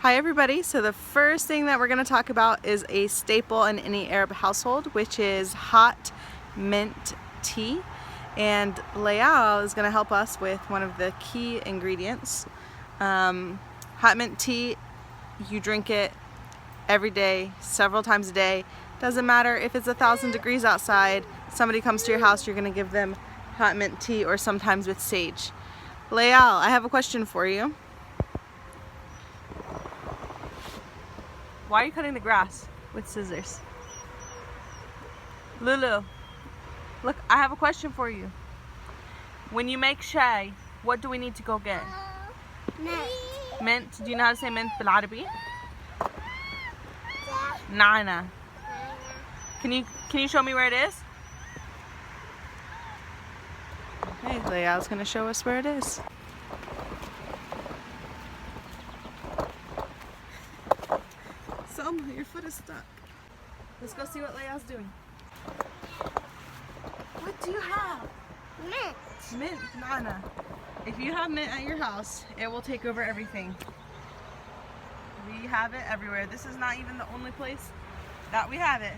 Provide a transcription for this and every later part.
Hi everybody, so the first thing that we're going to talk about is a staple in any Arab household, which is hot mint tea. And Layal is going to help us with one of the key ingredients. Hot mint tea, you drink it every day, several times a day. Doesn't matter if it's 1,000 degrees outside, somebody comes to your house, you're going to give them hot mint tea, or sometimes with sage. Layal, I have a question for you. Why are you cutting the grass with scissors? Lulu, look, I have a question for you. When you make shay, what do we need to go get? Mint. Mint. Do you know how to say mint بالعربي? Nana. Can you show me where it is? Okay, Layal's gonna show us where it is. Selma, your foot is stuck. Let's go see what Layal's doing. What do you have? Mint. Mint, Nana. If you have mint at your house, it will take over everything. We have it everywhere. This is not even the only place that we have it.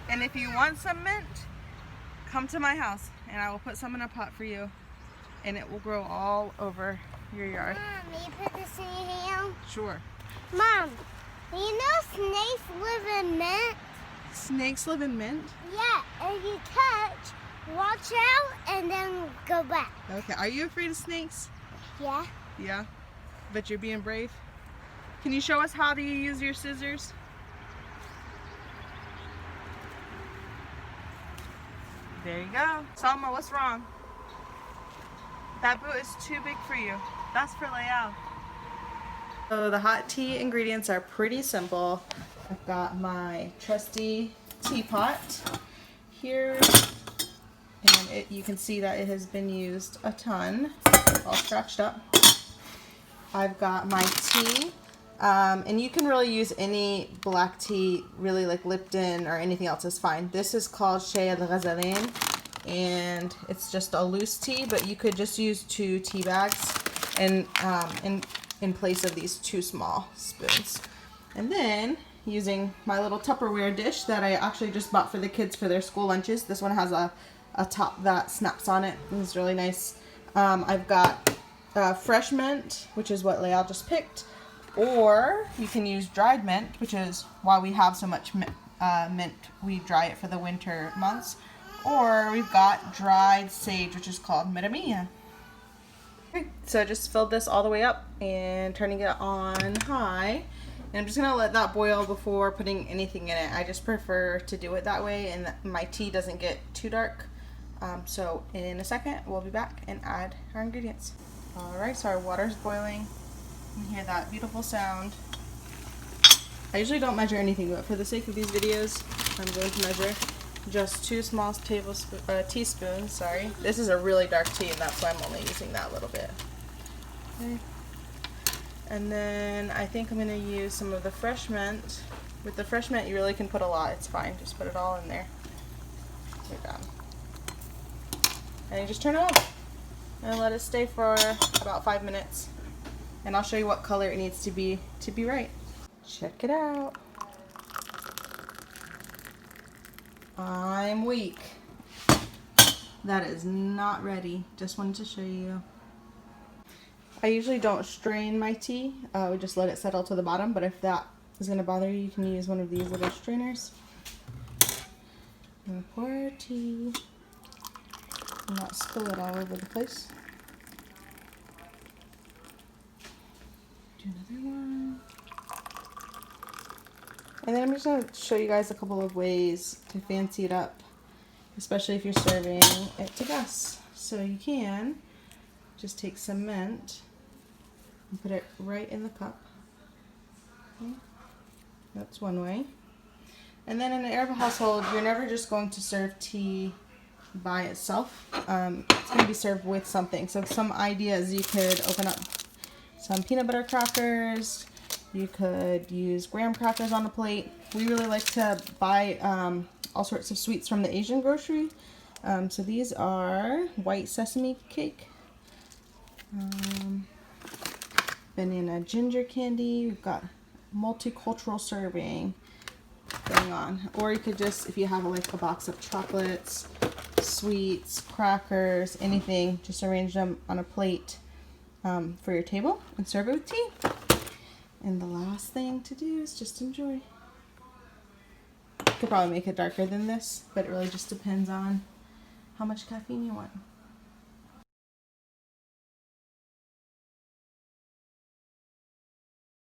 And if you want some mint, come to my house and I will put some in a pot for you, and it will grow all over your yard. Mom, may you put this in your hand? Sure. Mom, do you know snakes live in mint? Snakes live in mint? Yeah, if you touch, watch out and then go back. Okay. Are you afraid of snakes? Yeah. Yeah. But you're being brave. Can you show us how do you use your scissors? There you go. Salma, what's wrong? That boot is too big for you. That's for Layal. So the hot tea ingredients are pretty simple. I've got my trusty teapot here, and you can see that it has been used a ton, all scratched up. I've got my tea, and you can really use any black tea, really, like Lipton or anything else is fine. This is called Shea al-Ghazalain, and it's just a loose tea, but you could just use 2 tea bags and in place of these 2 small spoons. And then using my little Tupperware dish that I actually just bought for the kids for their school lunches. This one has a top that snaps on it. It's really nice. I've got fresh mint, which is what Layal just picked, or you can use dried mint, which is why we have so much mint. We dry it for the winter months. Or we've got dried sage, which is called miramia. Okay, so I just filled this all the way up and turning it on high. And I'm just going to let that boil before putting anything in it. I just prefer to do it that way, and my tea doesn't get too dark. So in a second, we'll be back and add our ingredients. Alright, so our water's boiling. You can hear that beautiful sound. I usually don't measure anything, but for the sake of these videos, I'm going to measure just 2 small teaspoons. Sorry. This is a really dark tea, and that's why I'm only using that little bit. Okay. And then I think I'm going to use some of the fresh mint. With the fresh mint, you really can put a lot. It's fine. Just put it all in there. You're done. And you just turn it on and let it stay for about 5 minutes. And I'll show you what color it needs to be right. Check it out. I'm weak. That is not ready. Just wanted to show you. I usually don't strain my tea. I would just let it settle to the bottom, but if that is going to bother you, you can use one of these little strainers. And pour our tea. And not spill it all over the place. Do another one. And then I'm just going to show you guys a couple of ways to fancy it up, especially if you're serving it to guests. So you can just take some mint and put it right in the cup. Okay. That's one way. And then in an Arab household, you're never just going to serve tea by itself. It's going to be served with something. So some ideas: you could open up some peanut butter crackers. You could use graham crackers on a plate. We really like to buy all sorts of sweets from the Asian grocery. So these are white sesame cake. banana ginger candy. We've got multicultural serving going on. Or you could just, if you have like a box of chocolates, sweets, crackers, anything, just arrange them on a plate for your table and serve it with tea. And the last thing to do is just enjoy. You could probably make it darker than this, but it really just depends on how much caffeine you want.